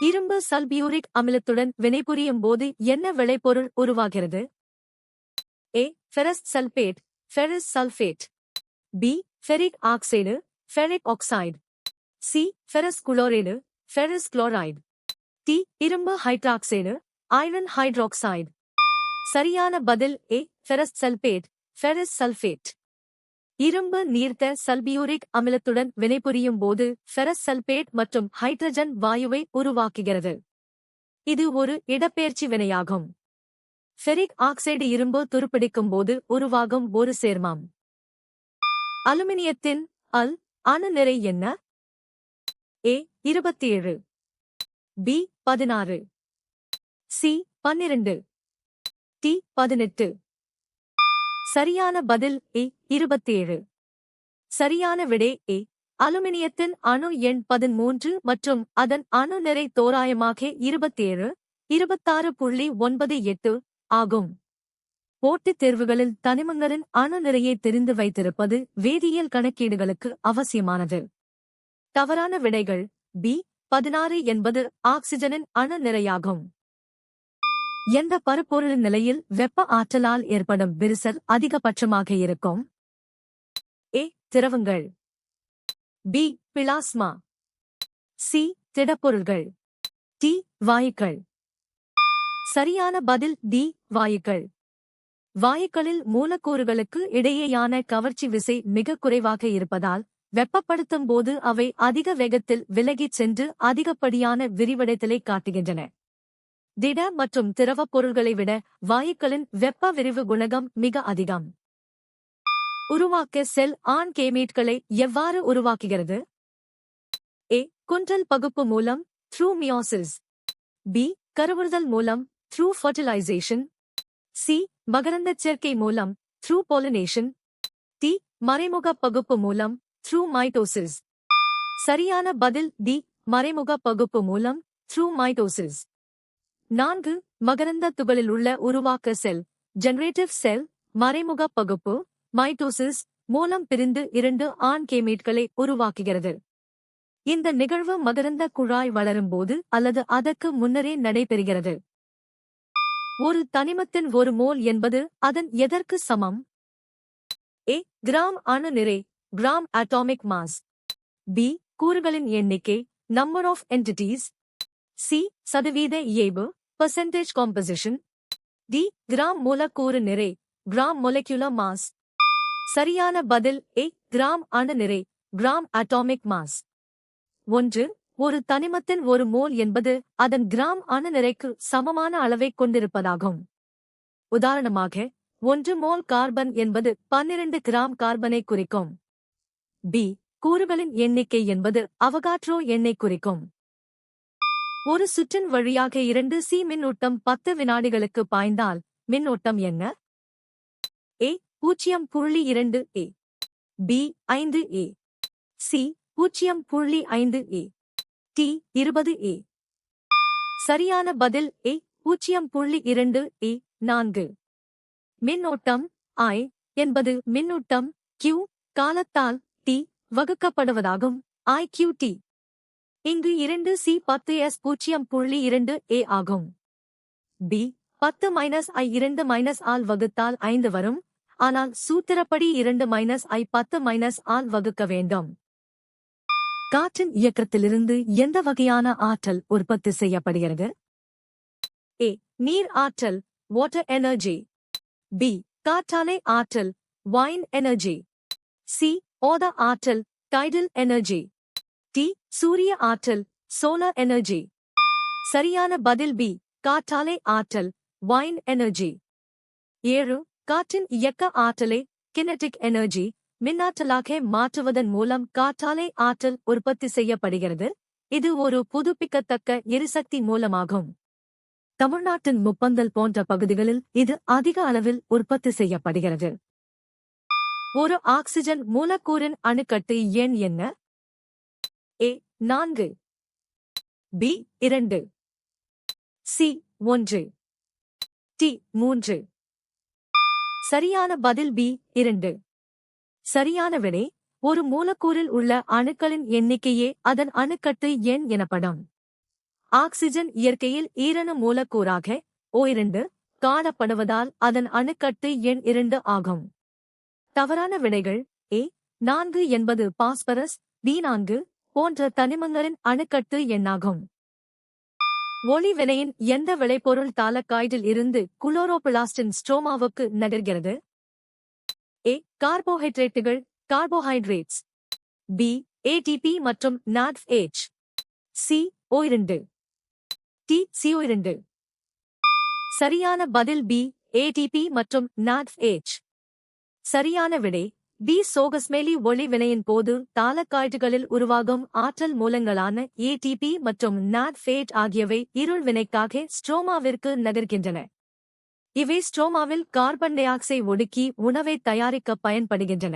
இரும்பு சல்பியூரிக் அமிலத்துடன் வினைபுரியும் போது என்ன விளைபொருள் உருவாகிறது? A. Ferrous sulphate, ferrous sulphate. B. Ferric oxide, ferric oxide. C. Ferrous chloride, ferrous chloride. D. இரும்பு ஹைட்ராக்சைடு, ஐரன் ஹைட்ராக்சைடு. சரியான பதில் A. Ferrous sulphate, ferrous sulphate. இரும்பு நீர்த்த சல்பியூரிக் அமிலத்துடன் வினைபுரியும் போது ஃபெரஸ் சல்பேட் மற்றும் ஹைட்ரஜன் வாயுவை உருவாக்குகிறது. இது ஒரு இடப்பெயர்ச்சி வினையாகும். ஃபெரிக் ஆக்சைடு இரும்பு துருப்பிடிக்கும் போது உருவாகும் ஒரு சேர்மம். அலுமினியத்தின் அணு நிறை என்ன? ஏ. 27. பி. 16. சி. 12. டி. 18. சரியான பதில் ஏ. 27. சரியான விடை ஏ. அலுமினியத்தின் அணு எண் 13 மற்றும் அதன் அணு நிறை தோராயமாக 27, 26.98 ஆகும். போட்டித் தேர்வுகளில் தனிமங்களின் அணு நிறையை தெரிந்து வைத்திருப்பது வேதியியல் கணக்கீடுகளுக்கு அவசியமானது. தவறான விடைகள். பி. 16 என்பது ஆக்சிஜனின் அணு நிறையாகும். எந்த பருப்பொருளின் நிலையில் வெப்ப ஆற்றலால் ஏற்படும் விரிசல் அதிகபட்சமாக இருக்கும்? ஏ. திரவங்கள். பி. பிளாஸ்மா. சி. திடப்பொருள்கள். டி. வாயுக்கள். சரியான பதில் டி. வாயுக்கள். வாயுக்களில் மூலக்கூறுகளுக்கு இடையேயான கவர்ச்சி விசை மிக குறைவாக இருப்பதால் வெப்பப்படுத்தும் போது அவை அதிக வேகத்தில் விலகிச் சென்று அதிகப்படியான விரிவடைதலை காட்டுகின்றன. திட மற்றும் திரவப் பொருள்களை விட வாயுக்களின் வெப்ப விரிவு குணகம் மிக அதிகம். உருவாக்க செல் ஆண் கேமீட்களை எவ்வாறு உருவாக்குகிறது? ஏ. குன்றல் பகுப்பு மூலம், த்ரூ மியோசிஸ். பி. கருவுறுதல் மூலம், த்ரூ ஃபர்டிலைசேஷன். சி. மகரந்தச் சேர்க்கை மூலம், த்ரூ பாலினேஷன். டி. மறைமுக பகுப்பு மூலம், த்ரூ மைட்டோசிஸ். சரியான பதில் டி. மறைமுக பகுப்பு மூலம், த்ரூ மைட்டோசிஸ். 4. மகரந்த துகளில் உள்ள உருவாக்க செல், ஜெனரேட்டிவ் செல், மறைமுக பகுப்பு, மைட்டோசிஸ் மூலம் பிரிந்து 2 ஆண் கேமீட்களை உருவாக்குகிறது. இந்த நிகழ்வு மகரந்த குழாய் வளரும்போது அல்லது அதற்கு முன்னரே நடைபெறுகிறது. ஒரு தனிமத்தின் ஒரு மோல் என்பது அதன் எதற்கு சமம்? ஏ. கிராம் அணு நிறை, கிராம் அட்டாமிக் மாஸ். பி. கூறுகளின் எண்ணிக்கை, நம்பர் ஆஃப் என்டிட்டீஸ். சி. சதவீத இயைபு, percentage composition. டி. கிராம் மூலக்கூறு நிறை, கிராம் molecular mass. சரியான பதில் ஏ. கிராம் அணு நிறை, கிராம் அட்டாமிக் மாஸ். 1. ஒரு தனிமத்தின் ஒரு மோல் என்பது அதன் கிராம் அணு நிறைக்கு சமமான அளவைக் கொண்டிருப்பதாகும். உதாரணமாக 1 மோல் கார்பன் என்பது 12 கிராம் கார்பனை குறிக்கும். பி. கூறுகளின் எண்ணிக்கை என்பது அவகாட்ரோ எண்ணை குறிக்கும். ஒரு சுற்றின் வழியாக 2 சி மின்னூட்டம் 10 வினாடிகளுக்கு பாய்ந்தால் மின்னோட்டம் என்ன? ஏ. 0.2 ஏ. பி. 5 ஏ. சி. 0.5 ஏ. டி. 20 ஏ. சரியான பதில் ஏ. 0.2 ஏ. 4. மின்னோட்டம் I என்பது மின்னூட்டம் Q காலத்தால் T வகுக்கப்படுவதாகும். IQT. இங்கு 2 சி 10 எஸ் 0.2 ஏ ஆகும். பி. 10 - I 2 - ஆல் வகுத்தால் 5 வரும். ஆனால் சூத்திரப்படி 2 - I 10 - ஆல் வகுக்க வேண்டும். காற்றின் இயக்கத்திலிருந்து எந்த வகையான ஆற்றல் உற்பத்தி செய்யப்படுகிறது? ஏ. நீர் ஆற்றல், வாட்டர் எனர்ஜி. பி. காற்றாலை ஆற்றல், வைண்ட் எனர்ஜி. சி. ஓத ஆற்றல், டைடல் எனர்ஜி. டி. சூரிய ஆற்றல், சோலார் எனர்ஜி. சரியான பதில் பி. காற்றாலை ஆற்றல், வைண்ட் எனர்ஜி. 7. காற்றின் இயக்க ஆற்றலை கினெடிக் எனர்ஜி மின்னாற்றலாக மாற்றுவதன் மூலம் காற்றாலை ஆற்றல் உற்பத்தி செய்யப்படுகிறது. இது ஒரு புதுப்பிக்கத்தக்க எரிசக்தி மூலமாகும். தமிழ்நாட்டின் முப்பந்தல் போன்ற பகுதிகளில் இது அதிக அளவில் உற்பத்தி செய்யப்படுகிறது. ஒரு ஆக்சிஜன் மூலக்கூறின் அணுக்கட்டு எண் என்ன? ஏ. 4. பி. 2. சி. 1. டி. 3. சரியான பதில் பி. 2. சரியான விடை. ஒரு மூலக்கூறில் உள்ள அணுக்களின் எண்ணிக்கையே அதன் அணுக்கட்டு எண் எனப்படும். ஆக்சிஜன் இயற்கையில் ஈரணு மூலக்கூறாக O2 காணப்படுவதால் அதன் அணுக்கட்டு எண் 2 ஆகும். தவறான விடைகள் A 4 என்பது பாஸ்பரஸ், B4 போன்ற தனிமங்களின் அணுக்கட்டு எண்ணாகும். ஒளி வினையின் எந்த விளைபொருள் தாலக்காய்டில் இருந்து குளோரோபிளாஸ்டின் ஸ்ட்ரோமாவுக்கு நகர்கிறது? A கார்போஹைட்ரேட்டுகள், கார்போஹைட்ரேட்ஸ். B ATP மற்றும் NADH. C O2. T CO2. சரியான பதில் B ATP மற்றும் NADH. சரியான விடை B சோகஸ்மெலி ஒளி வினையின் போது தாலக்காய்டுகளில் உருவாகும் ஆற்றல் மூலங்களான ATP மற்றும் NADH ஆகியவை இருள் வினைக்காக ஸ்ட்ரோமாவிற்கு நகர்கின்றன. இவை ஸ்ட்ரோமாவில் கார்பன் டை ஆக்சைடை ஒடுக்கி உணவை தயாரிக்க பயன்படுகின்றன.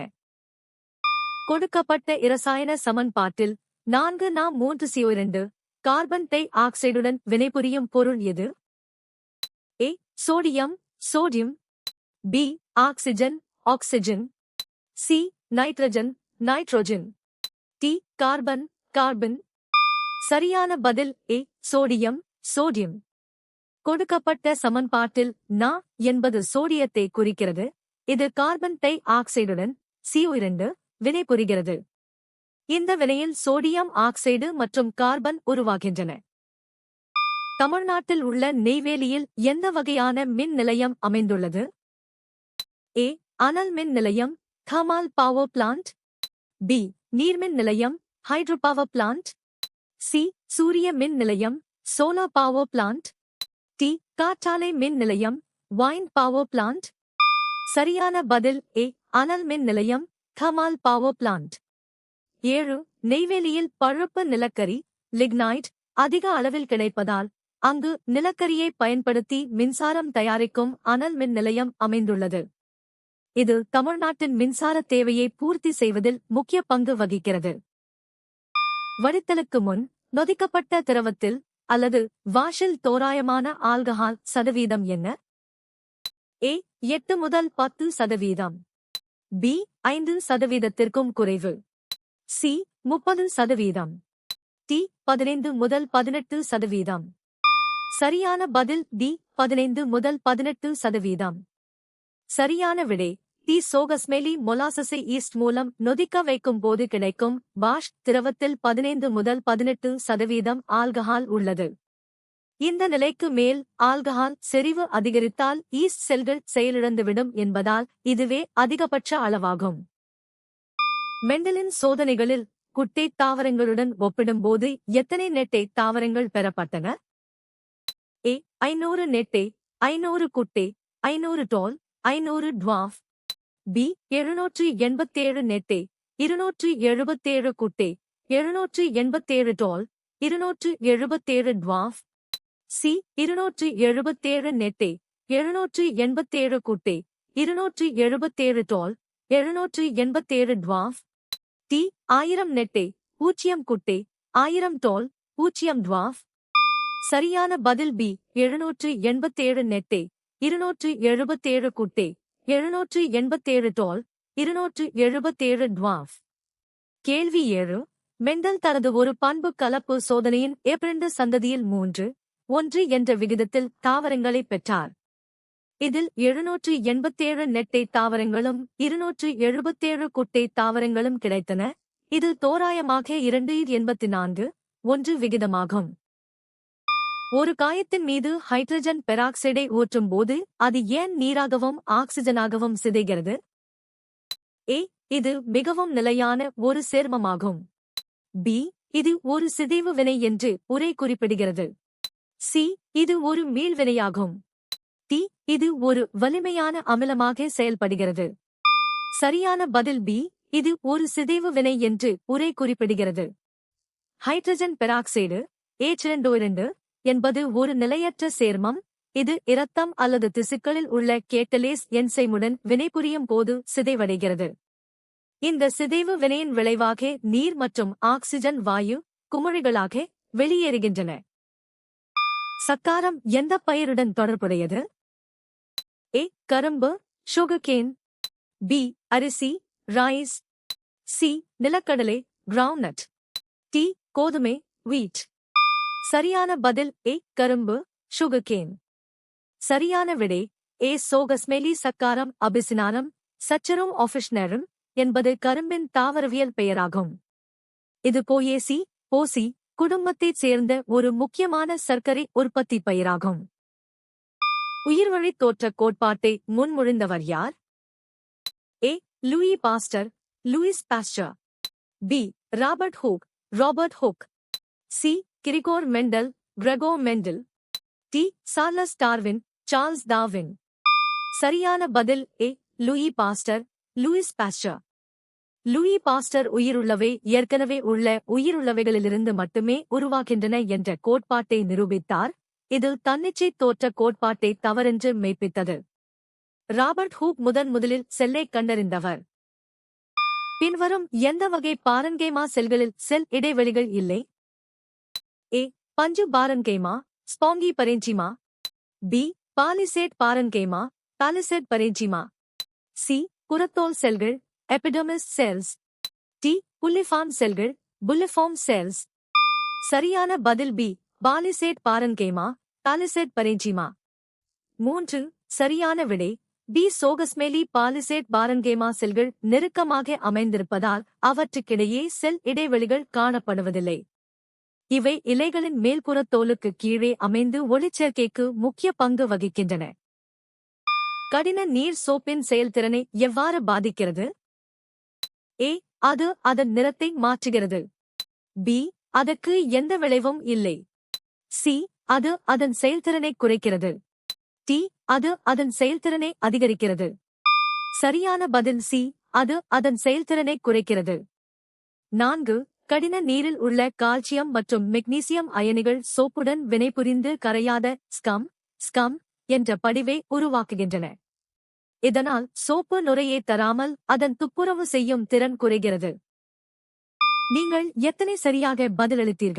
கொடுக்கப்பட்ட இரசாயன சமன்பாட்டில் 4Na3 CO2 கார்பன் டை ஆக்சைடுடன் வினைபுரியும் பொருள் எது? A sodium, sodium. B oxygen, oxygen. C nitrogen, nitrogen. T carbon, carbon. சரியான பதில் A சோடியம், சோடியம். கொடுக்கப்பட்ட சமன்பாட்டில் Na என்பது சோடியத்தை குறிக்கிறது. இது கார்பன் டை ஆக்சைடுடன் CO2 வினைபுரிகிறது. இந்த வினையில் சோடியம் ஆக்சைடு மற்றும் கார்பன் உருவாகின்றன. தமிழ்நாட்டில் உள்ள நெய்வேலியில் எந்த வகையான மின் நிலையம் அமைந்துள்ளது? A அனல் மின் நிலையம், தர்மல் பவர் பிளான்ட். B நீர்மின் நிலையம், ஹைட்ரோ பவர் பிளான்ட். C சூரிய மின் நிலையம், சோலார் பவர் பிளான்ட். T காற்றாலை மின் நிலையம், வைண்ட் பவர் பிளான்ட். சரியான பதில் A அனல் மின் நிலையம், தர்மல் பவர் பிளான்ட். 7 நெய்வேலியில் பழுப்பு நிலக்கரி, லிக்னைட் அதிக அளவில் கிடைப்பதால் அங்கு நிலக்கரியை பயன்படுத்தி மின்சாரம் தயாரிக்கும் அனல் மின் நிலையம் அமைந்துள்ளது. இது தமிழ்நாட்டின் மின்சார தேவையை பூர்த்தி செய்வதில் முக்கிய பங்கு வகிக்கிறது. வடித்தலுக்கு முன் நொதிக்கப்பட்ட திரவத்தில் அல்லது வாஷில் தோராயமான ஆல்கஹால் சதவீதம் என்ன? A 8 முதல் 10%. B 5%த்திற்கும் குறைவு. C 30%. T 15 முதல் 18%. சரியான பதில் D 15 முதல் 18%. சரியான விடை டி சோகஸ்மெலி மொலாசஸை ஈஸ்ட் மூலம் நொதிக்க வைக்கும் போது கிடைக்கும் பாஷ் திரவத்தில் 15 முதல் 18% ஆல்கஹால் உள்ளது. இந்த நிலைக்கு மேல் ஆல்கஹால் செறிவு அதிகரித்தால் ஈஸ்ட் செல்கள் செயலிழந்துவிடும் என்பதால் இதுவே அதிகபட்ச அளவாகும். மெண்டலின் சோதனைகளில் குட்டை தாவரங்களுடன் ஒப்பிடும்போது எத்தனை நெட்டை தாவரங்கள் பெறப்பட்டன? A 500 நெட்டை, 500 குட்டை, 500 டால், 500 டுவார்ஃப். B 787 நெட்டை, 277 குட்டை, 787 டால், 277 டுவார்ஃப். C 277 நெட்டை, 787 குட்டை, 277 டால், 787 டுவார்ஃப். T 1000 நெட்டை, 0 குட்டை, 1000 டால், 0 டுவார்ஃப். சரியான பதில் B 787 நெட்டை, 277 குட்டை, 787 டால், 277 டுவார்ஃப். கேள்வி 7. மெண்டல் தனது ஒரு பண்பு கலப்பு சோதனையின் ஏப்ரண்டு சந்ததியில் 3:1 என்ற விகிதத்தில் தாவரங்களைப் பெற்றார். இதில் 787 நெட்டை தாவரங்களும் 277 குட்டை தாவரங்களும் கிடைத்தன. இது தோராயமாக 2:84:1 விகிதமாகும். ஒரு காயத்தின் மீது ஹைட்ரஜன் பெராக்சைடை ஊற்றும் போது அது ஏன் நீராகவும் ஆக்சிஜனாகவும் சிதைகிறது? A இது மிகவும் நிலையான ஒரு சேர்மமாகும். B இது ஒரு சிதைவு வினை என்று உரை குறிப்பிடுகிறது. C இது ஒரு மீள்வினையாகும். T இது ஒரு வலிமையான அமிலமாக செயல்படுகிறது. சரியான பதில் B இது ஒரு சிதைவு வினை என்று உரை குறிப்பிடுகிறது. ஹைட்ரஜன் பெராக்சைடு H2O2 என்பது ஒரு நிலையற்ற சேர்மம். இது இரத்தம் அல்லது திசுக்களில் உள்ள கேட்டலேஸ் என்சைமுடன் வினைபுரியும் போது சிதைவடைகிறது. இந்த சிதைவு வினையின் விளைவாக நீர் மற்றும் ஆக்சிஜன் வாயு குமிழிகளாக வெளியேறுகின்றன. சக்காரம் எந்த பயிருடன் தொடர்புடையது? A கரும்பு, சுகர்கேன். B அரிசி, ரைஸ். C நிலக்கடலை, கிரவுண்ட்நட். T கோதுமை, வீட். சரியான பதில் ஏ கரும்பு சுகர்கேன். சரியான விடை ஏ சோகஸ்மெலி சக்காரம் அபிசினானம் சச்சரும் ஆஃபிஷ்னரும் என்பது கரும்பின் தாவரவியல் பெயராகும். இது போயேசி போசி குடும்பத்தைச் சேர்ந்த ஒரு முக்கியமான சர்க்கரை உற்பத்தி பயிராகும். உயிர்வழித் தோற்றக் கோட்பாட்டை முன்மொழிந்தவர் யார்? A Louis Pasteur Louis Pasteur. B Robert Hooke Robert Hooke. C Gregor Mendel Gregor Mendel. D Charles Darwin Charles Darwin. சரியான பதில் A Louis Pasteur Louis Pasteur. Louis Pasteur உயிருள்ளவை ஏற்கனவே உள்ள உயிருள்ளவைகளிலிருந்து மட்டுமே உருவாகின்றன என்ற கோட்பாட்டை நிரூபித்தார். இது தன்னிச்சை தோற்ற கோட்பாட்டை தவறென்று மெய்ப்பித்தது. ராபர்ட் ஹூக் முதலில் செல்லைக் கண்டறிந்தவர். பின்வரும் எந்த வகை பாரன்கேமா செல்களில் செல் இடைவெளிகள் இல்லை? ஏ பஞ்சு parenchyma spongy parenchyma. B palisade parenchyma palisade parenchyma. C புறத்தோல் செல்கள் எபிடெர்மிஸ் செல்ஸ். டி புல்லிஃபார்ம் செல்கள் புல்லிஃபார்ம் செல்ஸ். சரியான பதில் B palisade parenchyma palisade parenchyma. 3 சரியான விடை பி சோகஸ்மெலி பாலிசேட் பாரன்கேமா செல்கள் நெருக்கமாக அமைந்திருப்பதால் அவற்றுக்கிடையே செல் இடைவெளிகள் காணப்படுவதில்லை. இவை இலைகளின் மேல்புறத் தோலுக்கு கீழே அமைந்து ஒளிச்சேர்க்கைக்கு முக்கிய பங்கு வகிக்கின்றன. கடின நீர் சோப்பின் செயல்திறனை எவ்வாறு பாதிக்கிறது? ஏ அது அதன் நிறத்தை மாற்றுகிறது. பி அதற்கு எந்த விளைவும் இல்லை. சி அது அதன் செயல்திறனை குறைக்கிறது. டி அது அதன் செயல்திறனை அதிகரிக்கிறது. சரியான பதில் சி அது அதன் செயல்திறனை குறைக்கிறது. 4 கடின நீரில் உள்ள கால்சியம் மற்றும் மெக்னீசியம் அயனிகள் சோப்புடன் வினைபுரிந்து கரையாத ஸ்கம் என்ற படிவை உருவாக்குகின்றன. இதனால் சோப்பு நுரையை தராமல் அதன் துப்புரவு செய்யும் திறன் குறைகிறது. நீங்கள் எத்தனை சரியாக பதிலளித்தீர்கள்?